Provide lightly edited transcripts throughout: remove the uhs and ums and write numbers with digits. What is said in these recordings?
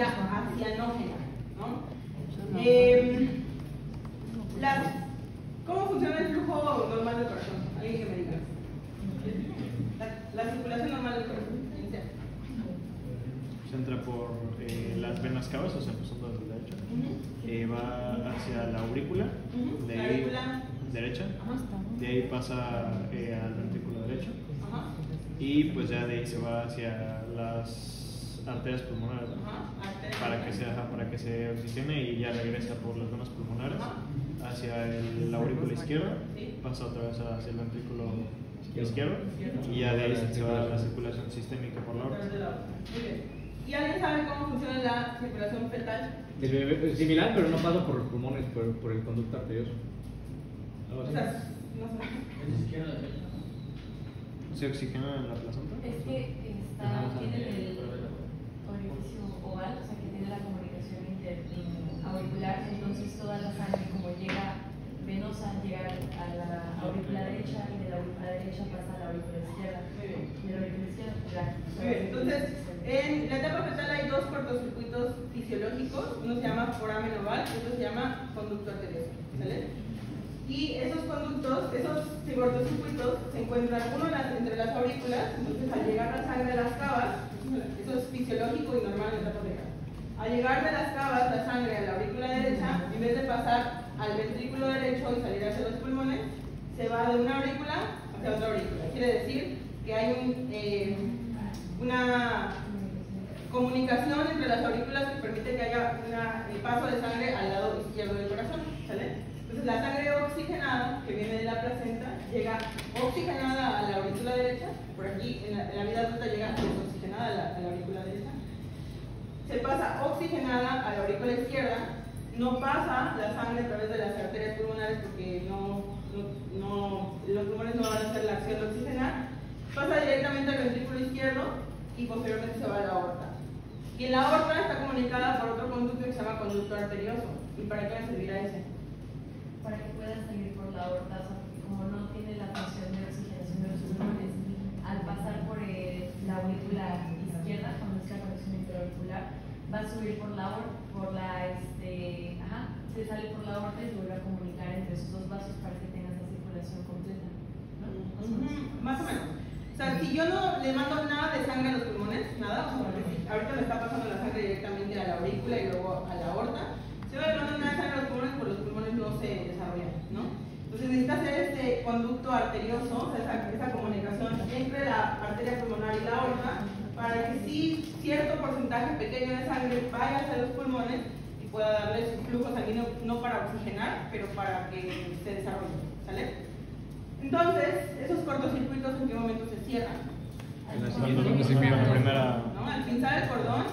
vía acianógena, ¿no? ¿Cómo funciona el flujo normal del corazón? ¿Alguien que me diga? La circulación normal del corazón. Se entra por las venas cavas, o sea, empezando desde la derecha, va hacia la aurícula, de ahí derecha, de ahí pasa al ventrículo derecho, y pues ya de ahí se va hacia las arterias pulmonares, ¿no? para que se oxigene, y ya regresa por las venas pulmonares hacia la aurícula izquierda, pasa otra vez hacia el ventrículo izquierdo, y ya de ahí se va la circulación sistémica por la aorta. ¿Y alguien sabe cómo funciona la circulación fetal? Similar, pero no pasa por los pulmones, por el conducto arterioso. O sea, no sé. ¿Se oxigena en la placenta? Es que tiene el orificio oval, o sea que tiene la comunicación interauricular, entonces toda la sangre como llega venosa, llega a la aurícula derecha, y de la aurícula derecha pasa a la aurícula izquierda. De la aurícula izquierda, ya. Muy bien, entonces en la etapa fetal hay dos cortocircuitos fisiológicos, uno se llama foramen oval y otro se llama conducto arterioso, ¿sale? Y esos conductos, esos cortocircuitos se encuentran uno entre las aurículas, entonces al llegar la sangre a las cavas, eso es fisiológico y normal en la etapa fetal. Al llegar de las cavas la sangre a la aurícula derecha, en vez de pasar al ventrículo derecho y salir hacia los pulmones, se va de una aurícula hacia otra aurícula. Quiere decir que hay una comunicación entre las aurículas que permite que haya el paso de sangre al lado izquierdo del corazón, ¿sale? Entonces la sangre oxigenada que viene de la placenta llega oxigenada a la aurícula derecha, por aquí en la vida adulta llega desoxigenada a la aurícula derecha, se pasa oxigenada a la aurícula izquierda, no pasa la sangre a través de las arterias pulmonares porque los pulmones no van a hacer la acción de oxigenar, pasa directamente al ventrículo izquierdo y posteriormente se va a la aorta. Y en la aorta está comunicada por otro conducto que se llama conducto arterioso. ¿Y para qué me servirá ese? Para que pueda salir por la aorta, o sea, como no tiene la función de oxigenación de los pulmones, al pasar por la aurícula izquierda, cuando es la conexión interauricular, va a subir por la aorta, se sale por la aorta y se vuelve a comunicar entre esos dos vasos para que tenga esa circulación completa, ¿no? Más o menos. O sea, si yo no le mando nada de sangre a los pulmones, nada, o sea, porque si ahorita le está pasando la sangre directamente a la aurícula y luego a la aorta, si yo no le mando nada de sangre a los pulmones, pues los pulmones no se desarrollan, ¿no? Entonces necesita hacer este conducto arterioso, o sea, esa comunicación entre la arteria pulmonar y la aorta, para que sí cierto porcentaje pequeño de sangre vaya hacia los pulmones y pueda darles flujo sanguíneo, no para oxigenar, pero para que se desarrolle, ¿sale? Entonces, esos cortocircuitos, ¿en qué momento se cierran? Al pinzar el cordón,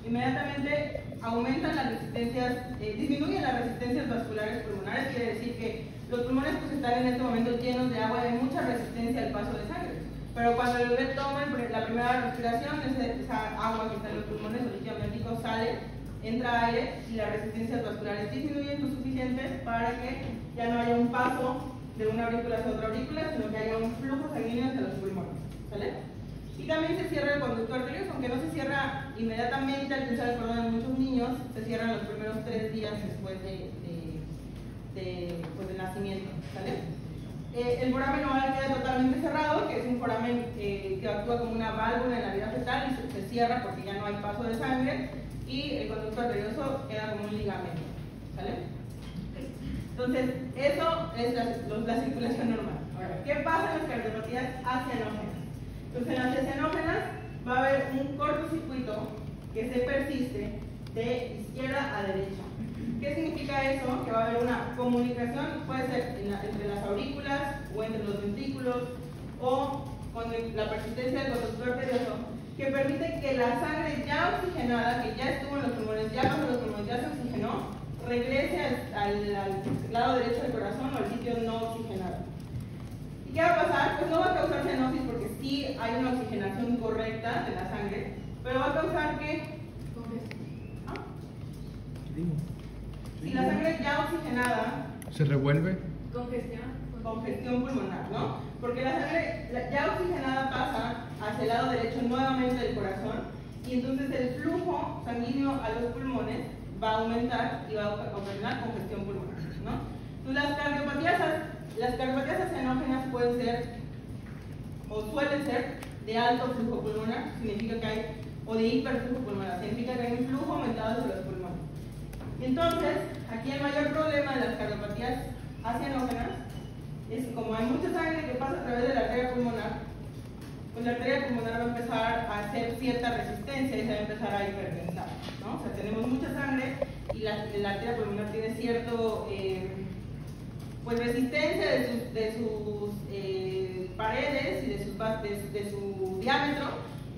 inmediatamente aumentan las resistencias, disminuyen las resistencias vasculares pulmonares, quiere decir que los pulmones pues están en este momento llenos de agua, hay mucha resistencia al paso de sangre. Pero cuando el bebé toma la primera respiración, esa agua que está en los pulmones, el líquido amniótico sale, entra aire y las resistencias vasculares disminuyen lo suficiente para que ya no haya un paso de una aurícula hacia otra aurícula, sino que haya un flujo sanguíneo hacia los pulmones, ¿sale? Y también se cierra el conducto arterioso, aunque no se cierra inmediatamente al pinzar el cordón en muchos niños, se cierran los primeros 3 días después del nacimiento, ¿sale? El foramen oval queda totalmente cerrado, que es un foramen que actúa como una válvula en la vida fetal y se cierra porque ya no hay paso de sangre, y el conducto arterioso queda como un ligamento, ¿sale? Entonces, eso es la circulación normal. Ahora, ¿qué pasa en las cardiopatías acianógenas? Entonces, en las acianógenas va a haber un cortocircuito que se persiste de izquierda a derecha. ¿Qué significa eso? Que va a haber una comunicación, puede ser entre las aurículas o entre los ventrículos o con la persistencia del conducto arterioso, que permite que la sangre ya oxigenada, que ya estuvo en los pulmones, ya pasó los pulmones, ya se oxigenó, regrese al lado derecho del corazón o al sitio no oxigenado. ¿Y qué va a pasar? Pues no va a causar cianosis porque sí hay una oxigenación correcta de la sangre, pero va a causar que si la sangre ya oxigenada ¿se revuelve? Congestión pulmonar, ¿no? Porque la sangre ya oxigenada pasa hacia el lado derecho nuevamente del corazón y entonces el flujo sanguíneo a los pulmones va a aumentar y va a ocasionar congestión pulmonar, ¿no? Entonces las cardiopatías acianógenas pueden ser o suelen ser de alto flujo pulmonar, significa que hay, o de hiperflujo pulmonar, significa que hay un flujo aumentado de los pulmones. Entonces, aquí el mayor problema de las cardiopatías acianógenas es que como hay mucha sangre que pasa a través de la arteria pulmonar, pues la arteria pulmonar va a empezar a hacer cierta resistencia y se va a empezar a hipertensar, ¿no? O sea, tenemos mucha sangre y la arteria pulmonar tiene cierto pues resistencia de sus paredes y de su diámetro,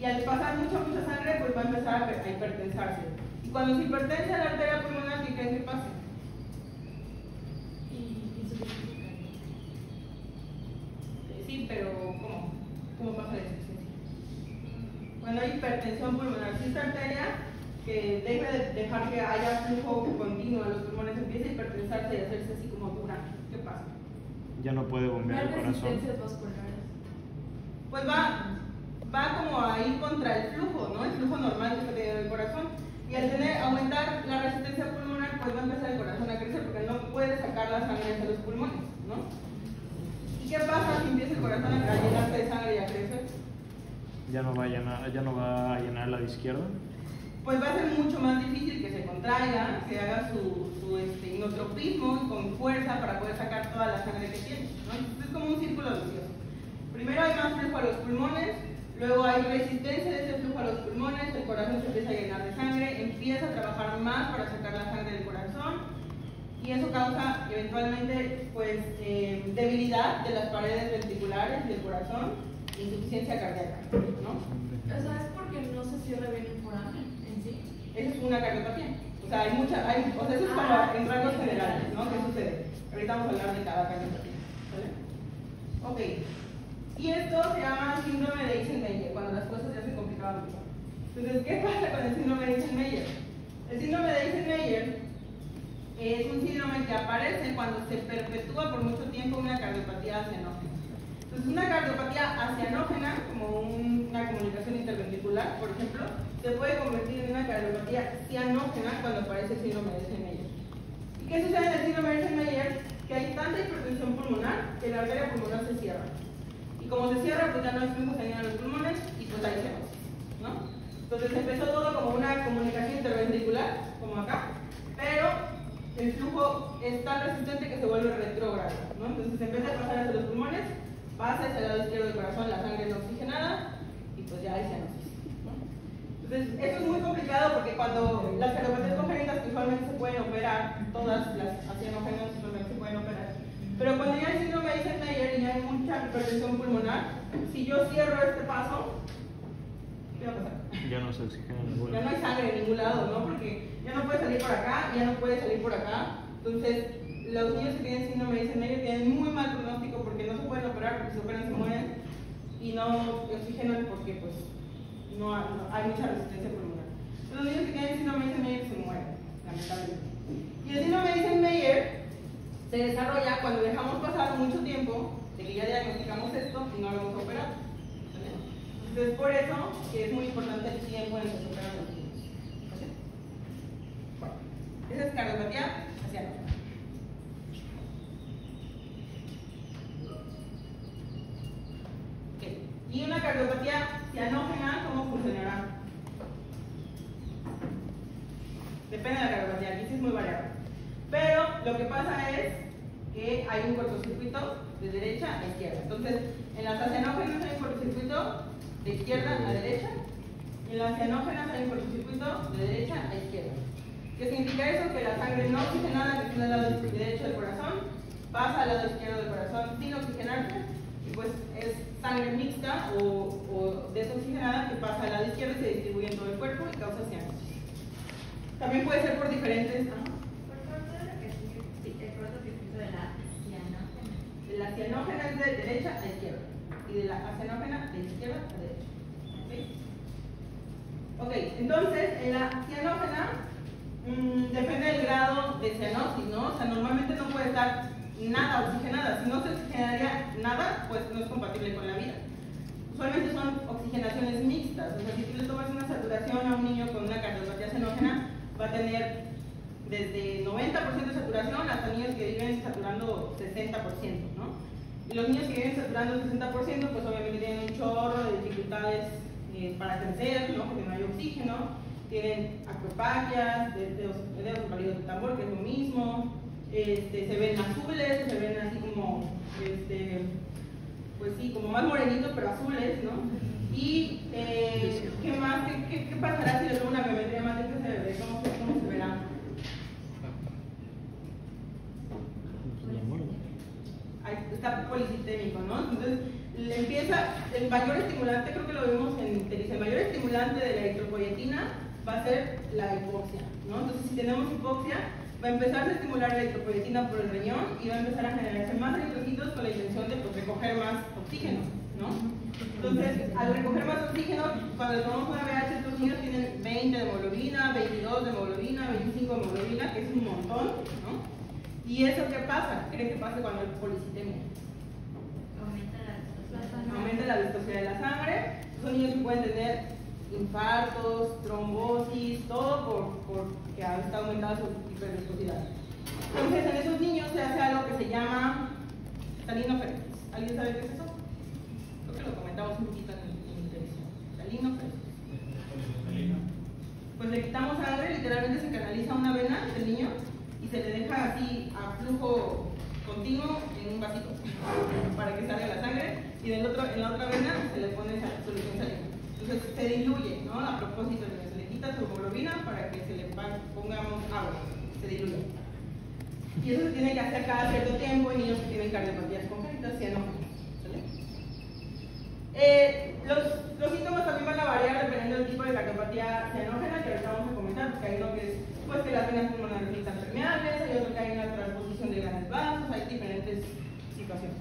y al pasar mucha sangre pues va a empezar a hipertensarse. Y cuando se hipertensa la arteria pulmonar, ¿qué creen que pasa? Sí, pero ¿cómo pasa la insuficiencia? Cuando hay hipertensión pulmonar, si esta arteria que deje de dejar que haya flujo continuo a los pulmones empieza a hipertensarse y a hacerse así como dura, ¿qué pasa? Ya no puede bombear el corazón. Pues va como a ir contra el flujo, ¿no? El flujo normal que se tiene del corazón. Y al aumentar la resistencia pulmonar, pues va a empezar el corazón a crecer porque no puede sacar la sangre hacia los pulmones, ¿no? ¿Y qué pasa si empieza el corazón a llenarse de sangre y a crecer? Ya no va a llenar la de izquierda. Pues va a ser mucho más difícil que se contraiga, que haga su inotropismo con fuerza para poder sacar toda la sangre que tiene, ¿no? Entonces es como un círculo vicioso. Primero hay más flujo a los pulmones, luego hay resistencia de ese flujo a los pulmones, el corazón se empieza a llenar de sangre, empieza a trabajar más para sacar la sangre del corazón, y eso causa eventualmente pues debilidad de las paredes ventriculares del corazón, insuficiencia cardíaca, ¿no? O sea, es porque no se cierra bien el foramen en sí. Eso es una cardiopatía. O sea, o sea, eso es como en rasgos generales, ¿no? ¿Qué sucede? Ahorita vamos a hablar de cada cardiopatía, ¿vale? Ok. Y esto se llama síndrome de Eisenmenger, cuando las cosas ya se complicaban mucho. Entonces, ¿qué pasa con el síndrome de Eisenmenger? El síndrome de Eisenmenger es un síndrome que aparece cuando se perpetúa por mucho tiempo una cardiopatía acianógena. Entonces, una cardiopatía acianógena, como una comunicación interventricular, por ejemplo, se puede convertir en una cardiopatía cianógena cuando aparece el síndrome de Eisenmenger. ¿Y qué sucede en el síndrome de Eisenmenger? Que hay tanta hipertensión pulmonar que la arteria pulmonar se cierra. Y como se cierra, pues ya no hay flujo sanguíneo a los pulmones y pues hay cianosis, ¿no? Entonces empezó todo como una comunicación interventricular, como acá, pero el flujo es tan resistente que se vuelve retrógrado, ¿no? Entonces en vez de pasar hacia los pulmones, pasa hacia el lado izquierdo del corazón, la sangre es oxigenada y pues ya hay cianosis, ¿no? Entonces eso es muy complicado porque cuando las cardiopatías congénitas que usualmente se pueden operar, todas las acianógenas usualmente se pueden operar, pero cuando ya hay síndrome de Eisenmenger y ya hay mucha hipertensión pulmonar, si yo cierro este paso, ¿qué va a pasar? Ya no se oxigena en ningún Ya no hay sangre en ningún lado, ¿no? Porque ya no puede salir por acá, ya no puede salir por acá. Entonces, los niños que tienen síndrome de Eisenmenger tienen muy mal pronóstico porque no se pueden operar, porque si se operan se mueren, y no oxigenan porque pues no hay mucha resistencia pulmonar. Los niños que tienen síndrome de Eisenmenger se mueren, lamentablemente. Y el síndrome de Eisenmenger se desarrolla cuando dejamos pasar mucho tiempo de que ya diagnosticamos esto y no lo hemos operado. ¿Vale? Entonces, por eso que es muy importante el tiempo en el que se operan los niños. ¿Vale? Bueno, esa es cardiopatía acianógena. Okay. Y una cardiopatía cianógena, ¿cómo funcionará? Depende de la cardiopatía, aquí sí es muy variable. Pero lo que pasa es que hay un cortocircuito de derecha a izquierda. Entonces, en las acianógenas hay un cortocircuito de izquierda a derecha, en las cianógenas hay un cortocircuito de derecha a izquierda. ¿Qué significa eso? Que la sangre no oxigenada que está al lado derecho del corazón pasa al lado izquierdo del corazón sin oxigenarse, y pues es sangre mixta o desoxigenada que pasa al lado izquierdo y se distribuye en todo el cuerpo y causa cianosis. También puede ser por diferentes... De la cianógena es de derecha a izquierda y de la acianógena de izquierda a derecha. ¿Sí? Ok, entonces en la cianógena depende del grado de cianosis, ¿no? O sea, normalmente no puede estar nada oxigenada. Si no se oxigenaría nada, pues no es compatible con la vida. usualmente son oxigenaciones mixtas. O sea, si tú le tomas una saturación a un niño con una cardiopatía xenógena, va a tener desde 90% de saturación hasta niños que viven saturando 60%, ¿no? Y los niños que viven saturando 60%, pues obviamente tienen un chorro de dificultades para crecer, ¿no? Porque no hay oxígeno, tienen acropaquias, dedos pálidos de tambor, que es lo mismo, se ven azules, se ven así como, pues sí, como más morenitos, pero azules, ¿no? Y, ¿qué más? ¿Qué pasará si le tomo una biometría hemática a ese bebé? ¿Cómo se verá? Ahí está policitémico, ¿no? Entonces, le empieza, el mayor estimulante, creo que lo vimos en Interis, el mayor estimulante de la eritropoyetina va a ser la hipoxia, ¿no? Entonces, si tenemos hipoxia, va a empezar a estimular la eritropoyetina por el riñón y va a empezar a generarse más eritrocitos con la intención de pues, recoger más oxígeno, ¿no? Entonces, al recoger más oxígeno, cuando le tomamos una VH, estos niños tienen 20 de hemoglobina, 22 de hemoglobina, 25 de hemoglobina, que es un montón, ¿no? ¿Y eso qué pasa? ¿Qué creen que pasa cuando hay policitemia? Aumenta la viscosidad de la sangre. Son niños que pueden tener infartos, trombosis, todo porque está aumentada su hiperviscosidad. Entonces, en esos niños se hace algo que se llama salinoferesis. ¿Alguien sabe qué es eso? Creo que lo comentamos un poquito en televisión. Salinoferesis. Pues le quitamos sangre, literalmente se canaliza una vena del niño y se le deja así a flujo continuo en un vasito para que salga la sangre y en la otra vena se le pone esa solución salina. Entonces se diluye, ¿no? A propósito, se le quita su hemoglobina para que se le pongamos agua, se diluye. Y eso se tiene que hacer cada cierto tiempo en niños que tienen cardiopatías congénitas xenógenas. Los síntomas también van a variar dependiendo del tipo de cardiopatía xenógena, que ahorita vamos a comentar, porque hay uno que es pues, que las venas pulmonares están permeables, hay otro que hay una transposición de grandes vasos, hay diferentes situaciones.